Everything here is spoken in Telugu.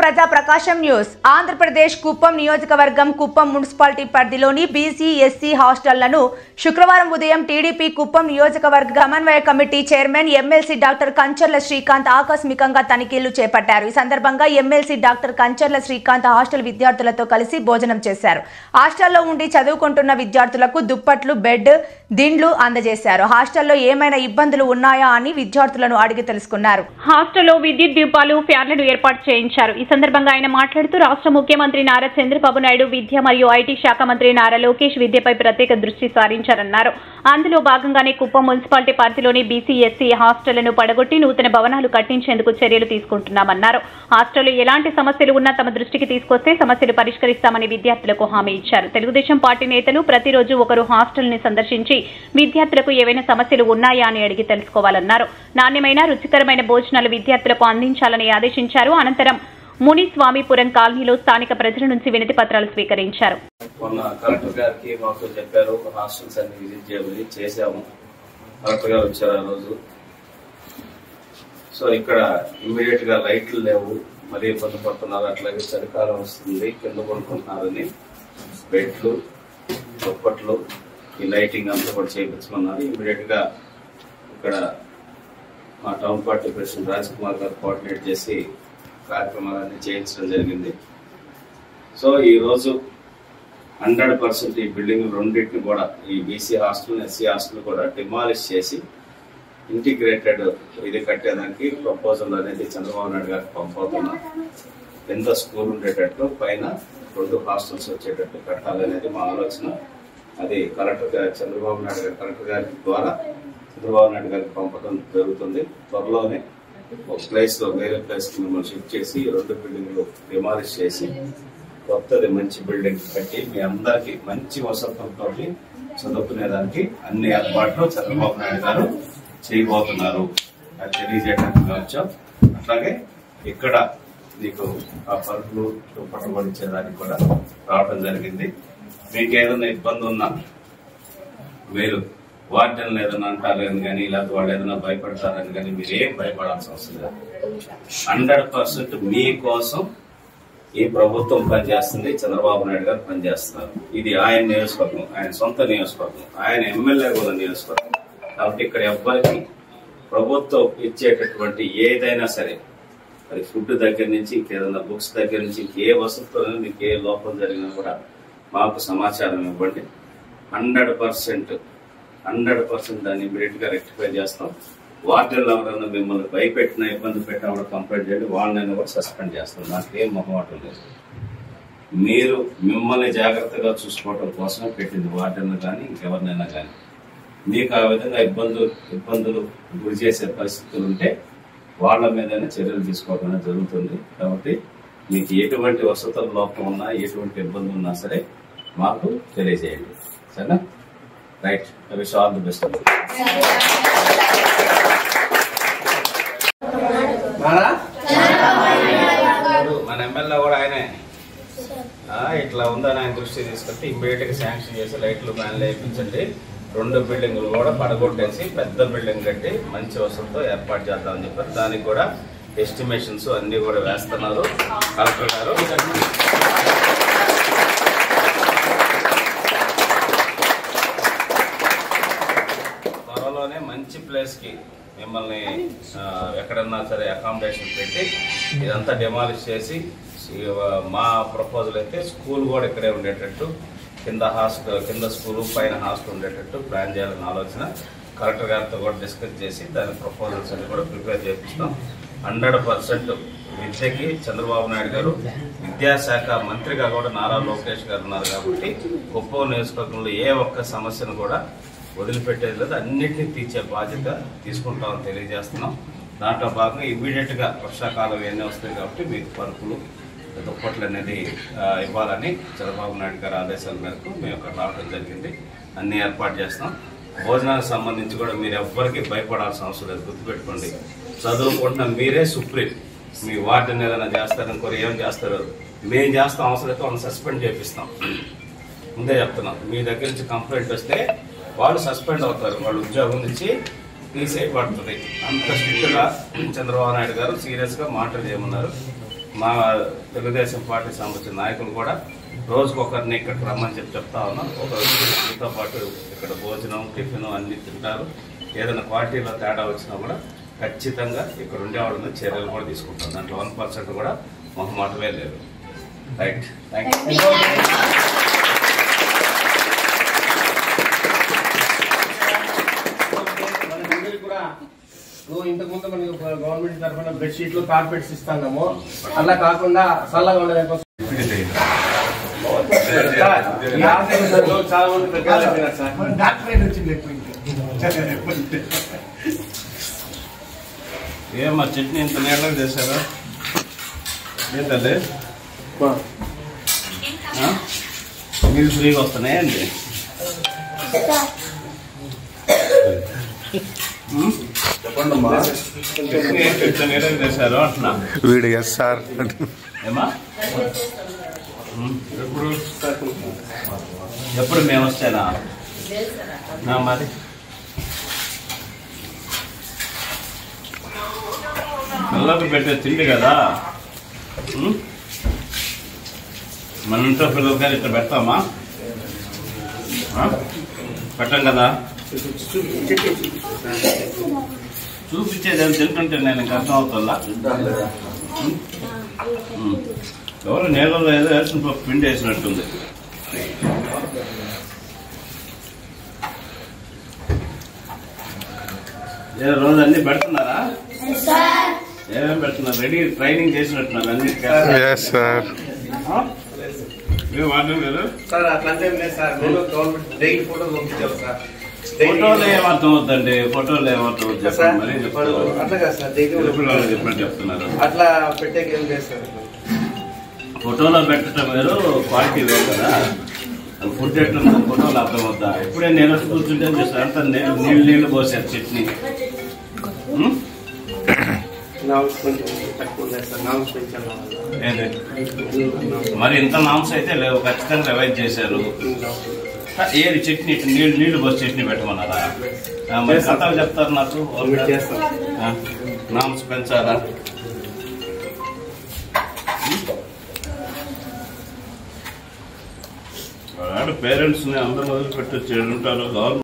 ప్రజా ప్రకాశం న్యూస్. ఆంధ్రప్రదేశ్ కుప్పం నియోజకవర్గం కుప్పం మున్సిపాలిటీ పరిధిలోని బీసీ ఎస్సీ హాస్టళ్లను శుక్రవారం ఉదయం టీడీపీ కుప్పం నియోజకవర్గ సమన్వయ committee chairman MLC doctor Kancharla Srikanth ఆకస్మికంగా తనిఖీలు చేపట్టారు. ఈ సందర్భంగా MLC doctor Kancharla Srikanth hostel విద్యార్థులతో కలిసి భోజనం చేశారు. హాస్టల్లో ఉండి చదువుకుంటున్న విద్యార్థులకు దుప్పట్లు, బెడ్, దిండ్లు అందజేశారు. హాస్టల్లో ఏమైనా ఇబ్బందులు ఉన్నాయా అని విద్యార్థులను అడిగి తెలుసుకున్నారు. హాస్టల్లో విద్యుత్ దీపాలు, ఫ్యాన్లను ఏర్పాటు చేయించారు. ఈ సందర్భంగా ఆయన మాట్లాడుతూ రాష్ట్ర ముఖ్యమంత్రి నారా చంద్రబాబు నాయుడు విద్య మరియు ఐటీ శాఖ మంత్రి నారా లోకేష్ విద్యపై ప్రత్యేక దృష్టి సారించారన్నారు. అందులో భాగంగానే కుప్పం మున్సిపాలిటీ పరిధిలోని బీసీ ఎస్సీ హాస్టళ్లను పడగొట్టి నూతన భవనాలు కట్టించేందుకు చర్యలు తీసుకుంటున్నామన్నారు. హాస్టల్లో ఎలాంటి సమస్యలు ఉన్నా తమ దృష్టికి తీసుకొస్తే సమస్యలు పరిష్కరిస్తామని విద్యార్థులకు హామీ ఇచ్చారు. తెలుగుదేశం పార్టీ నేతలు ప్రతిరోజు ఒకరు హాస్టల్ని సందర్శించి విద్యార్థులకు ఏవైనా సమస్యలు ఉన్నాయా అని అడిగి తెలుసుకోవాలన్నారు. నాణ్యమైన, రుచికరమైన భోజనాలు విద్యార్థులకు అందించాలని ఆదేశించారు. అనంతరం మునిస్వామిపురం కాలనీలో స్థానిక ప్రజల నుంచి వినతి పత్రాలు స్వీకరించారు. కలెక్టర్ గారికి మాకు చెప్పారు, హాస్టల్స్ అన్ని విజిట్ చేయమని చేశాము. కలెక్టర్ గారు వచ్చారు ఆ రోజు. సో ఇక్కడ ఇమ్మీడియట్ గా లైట్లు లేవు, మరీ ఇబ్బంది పడుతున్నారు. అట్లాగే చలికాలం వస్తుంది, కింద పడుకుంటున్నారని బెడ్లు, దుప్పట్లు, ఈ లైటింగ్ అంతా కూడా చేయించుకున్నారు. ఇమ్మీడియట్ గా ఇక్కడ మా town party president Raj Kumar గారు కోఆర్డినేట్ చేసి కార్యక్రమాలన్నీ చేయించడం జరిగింది. సో ఈ రోజు 100% ఈ బిల్డింగ్ రెండింటిని కూడా, ఈ బీసీ హాస్టల్, ఎస్సీ హాస్టల్ కూడా డిమాలిష్ చేసి ఇంటిగ్రేటెడ్ ఇది కట్టేదానికి ప్రపోజల్ అనేది చంద్రబాబు నాయుడు గారికి పంపుతున్నాం. కింద స్కూల్ ఉండేటట్టు, పైన 2 హాస్టల్స్ వచ్చేటట్టు కట్టాలనేది మా ఆలోచన. అది కలెక్టర్ గారు, చంద్రబాబు నాయుడు గారు కలెక్టర్ గారి ద్వారా చంద్రబాబు నాయుడు గారికి పంపడం జరుగుతుంది. త్వరలోనే ఒక ప్లేస్ లో వేరే ప్లేస్ కి మిమ్మల్ని షిఫ్ట్ చేసి 2 బిల్డింగ్లు డిమాలిష్ చేసి కొత్తది మంచి బిల్డింగ్ కట్టి మీ అందరికి మంచి వసతులతో చదువుకునేదానికి అన్ని ఏర్పాట్లు చంద్రబాబు నాయుడు గారు చేయబోతున్నారు. అది తెలియజేయడానికి వచ్చాం. అట్లాగే ఇక్కడ మీకు ఆ పరుపులు పట్టుబడిచ్చేదానికి కూడా రావడం జరిగింది. మీకు ఏదైనా ఇబ్బంది ఉన్నా మీరు వార్డెన్లు ఏదైనా అంటారని కానీ, లేకపోతే వాళ్ళు ఏదైనా భయపడతారని కానీ మీరు ఏం భయపడాల్సిన అవసరం లేదు. 100% మీకోసం ఈ ప్రభుత్వం పనిచేస్తుంది, చంద్రబాబు నాయుడు గారు పనిచేస్తున్నారు. ఇది ఆయన నియోజకవర్గం, ఆయన సొంత నియోజకవర్గం, ఆయన ఎమ్మెల్యే కూడా నియోజకవర్గం. కాబట్టి ఇక్కడ ఎవ్వరికి ప్రభుత్వం ఇచ్చేటటువంటి ఏదైనా సరే, అది ఫుడ్ దగ్గర నుంచి, ఇంకేదైనా బుక్స్ దగ్గర నుంచి, ఇంకే వసతుల్లో మీకు ఏ లోపం జరిగినా కూడా మాకు సమాచారం ఇవ్వండి. 100% దాన్ని ఇమీడియట్ గా రెక్టిఫై చేస్తాం. వార్డెన్లు ఎవరైనా మిమ్మల్ని భయపెట్టినా, ఇబ్బంది పెట్టినా కూడా కంప్లైంట్ చేయండి, వాళ్ళని కూడా సస్పెండ్ చేస్తాం. నాకు ఏం మొహమాటం లేదు. మీరు మిమ్మల్ని జాగ్రత్తగా చూసుకోవడం కోసమే పెట్టింది వార్డెన్లు కానీ ఇంకెవరినైనా కానీ. మీకు ఆ విధంగా ఇబ్బందులు గురి చేసే పరిస్థితులు ఉంటే వాళ్ళ మీదనే చర్యలు తీసుకోవడం జరుగుతుంది. కాబట్టి మీకు ఎటువంటి వసతుల లోపం ఉన్నా, ఎటువంటి ఇబ్బంది ఉన్నా సరే మాకు తెలియజేయండి. సరేనా? Right. I wish all the best. మన ఎమ్మెల్యే కూడా ఆయనే ఇట్లా ఉందని ఆయన దృష్టి తీసుకొచ్చి ఇమ్మీడియట్ గా శాంక్షన్ చేసి లైట్లు, ఫ్యాన్లు వేయించండి. 2 బిల్డింగ్లు కూడా పడగొట్టేసి పెద్ద బిల్డింగ్ కట్టి మంచి వసతులతో ఏర్పాటు చేద్దామని చెప్పారు. దానికి కూడా ఎస్టిమేషన్స్ అన్ని కూడా వేస్తున్నారు కలెక్టర్ గారు. త్వరలోనే మంచి ప్లేస్ కి మిమ్మల్ని ఎక్కడన్నా సరే అకామిడేషన్ పెట్టి ఇదంతా డిమాలిష్ చేసి, మా ప్రపోజల్ అయితే స్కూల్ కూడా ఇక్కడే ఉండేటట్టు, కింద స్కూలు, పైన హాస్టల్ ఉండేటట్టు ప్లాన్ చేయాలని ఆలోచన. కలెక్టర్ గారితో కూడా డిస్కస్ చేసి దాని ప్రపోజల్స్ అన్ని కూడా ప్రిపేర్ చేపిస్తాం. 100% విద్యకి చంద్రబాబు నాయుడు గారు, విద్యాశాఖ మంత్రిగా కూడా నారా లోకేష్ గారు ఉన్నారు. కాబట్టి కుప్పం నియోజకవర్గంలో ఏ ఒక్క సమస్యను కూడా వదిలిపెట్టేది లేదు, అన్నింటినీ తీర్చే బాధ్యత తీసుకుంటామని తెలియజేస్తున్నాం. దాంట్లో భాగంగా ఇమ్మీడియట్ గా వర్షాకాలం ఇవన్నీ వస్తాయి కాబట్టి మీకు పరుపులు, దుప్పట్లు అనేది ఇవ్వాలని చంద్రబాబు నాయుడు గారి ఆదేశాల మేరకు మేము ఇక్కడ రావడం జరిగింది. అన్ని ఏర్పాటు చేస్తాం. భోజనానికి సంబంధించి కూడా మీరు ఎవ్వరికి భయపడాల్సిన అవసరం లేదు. గుర్తుపెట్టుకోండి, చదువుకుంటున్న మీరే సుప్రీం. మీ వార్డెన్ ఏదైనా చేస్తారనుకోరు, ఏం చేస్తారు, మేము చేస్తాం. అవసరం అయితే వాళ్ళని సస్పెండ్ చేపిస్తాం. ముందే చెప్తున్నాం. మీ దగ్గర నుంచి కంప్లైంట్ వస్తే వాళ్ళు సస్పెండ్ అవుతారు, వాళ్ళు ఉద్యోగం నుంచి తీసేయబడుతుంది. అంత స్ట్రిక్ట్ గా చంద్రబాబు నాయుడు గారు సీరియస్ గా మాటలు చేయమన్నారు. మా తెలుగుదేశం పార్టీ సంబంధించిన నాయకులు కూడా రోజుకొకరిని ఇక్కడికి రమ్మని చెప్తా ఉన్నాం. ఒకరితో పాటు ఇక్కడ భోజనం టిఫిన్ అన్ని తింటారు. ఏదైనా క్వాలిటీలో తేడా వచ్చినా కూడా ఖచ్చితంగా ఇక్కడ ఉండేవాళ్ళ మీద చర్యలు కూడా తీసుకుంటాం. దాంట్లో 1% కూడా మొహమాటమే లేదు. Right, thank you. ఇంతకు ముందు మనకి గవర్నమెంట్ తరఫున బెడ్షీట్లు కార్పెట్స్ ఇస్తున్నాము. అలా కాకుండా చల్లగా ఉండడం కోసం చాలా మంది ఏమా చట్నీ ఇంత నీళ్ళగా చేశారా? ఏంటది నీళ్ళు ఫ్రీగా వస్తున్నాయండి? చెప్పండమ్మా, ఇంత నీళ్ళగా చేశారు అంటున్నా. వీడు ఎస్ సార్ ఏమా ఎప్పుడు మేము వస్తేనా మరి పిల్లలకు పెట్టే తిండి కదా, మన ఇంట్లో పిల్లలు కానీ ఇట్లా పెడతామా? పెట్టం కదా. చూపించేది ఏం తింటుంటే నేను ఇంకా అర్థం అవుతుందా? ఎవరు నీళ్ళలో ఏదో వేసిన పిండి వేసినట్టుంది. రోజు అన్ని పెడుతున్నారా? ఏమేమి పెడుతున్నారు? రెడీ ట్రైనింగ్ చేసినట్టున్నారు అన్ని. వాడడం లేదు సార్, అట్లంటే సార్ గవర్నమెంట్ డైలీ ఫోటోలు పంపించారు సార్. ఫోటోలు ఏమర్థం అవుతుందండి? ఫోటోలు ఏమర్థం అవుతుంది? అట్లా కాదు సార్, చెప్పినట్టు చెప్తున్నారు. అట్లా పెట్టేకి ఏం చేస్తారు? ఫోటోలో పెట్టడం వేరు, క్వాలిటీ వేరు కదా. ఫుడ్ ఎట్లా ఫోటోలు అర్థం అవుతా? ఇప్పుడే నేను కూర్చుంటే అంత నీళ్ళు పోసారు చట్నీ. మరి ఇంత నామ్స్ అయితే లేవు, ఖచ్చితంగా రివైజ్ చేశారు. ఏది చట్నీ నీళ్లు పోసి చట్నీ పెట్టమన్నారా? మరి కథలు చెప్తారు నాకు. నామ్స్ పెంచాలా? పేరెంట్స్ ని అందరూ వదిలిపెట్టి ఉంటారు. గవర్నమెంట్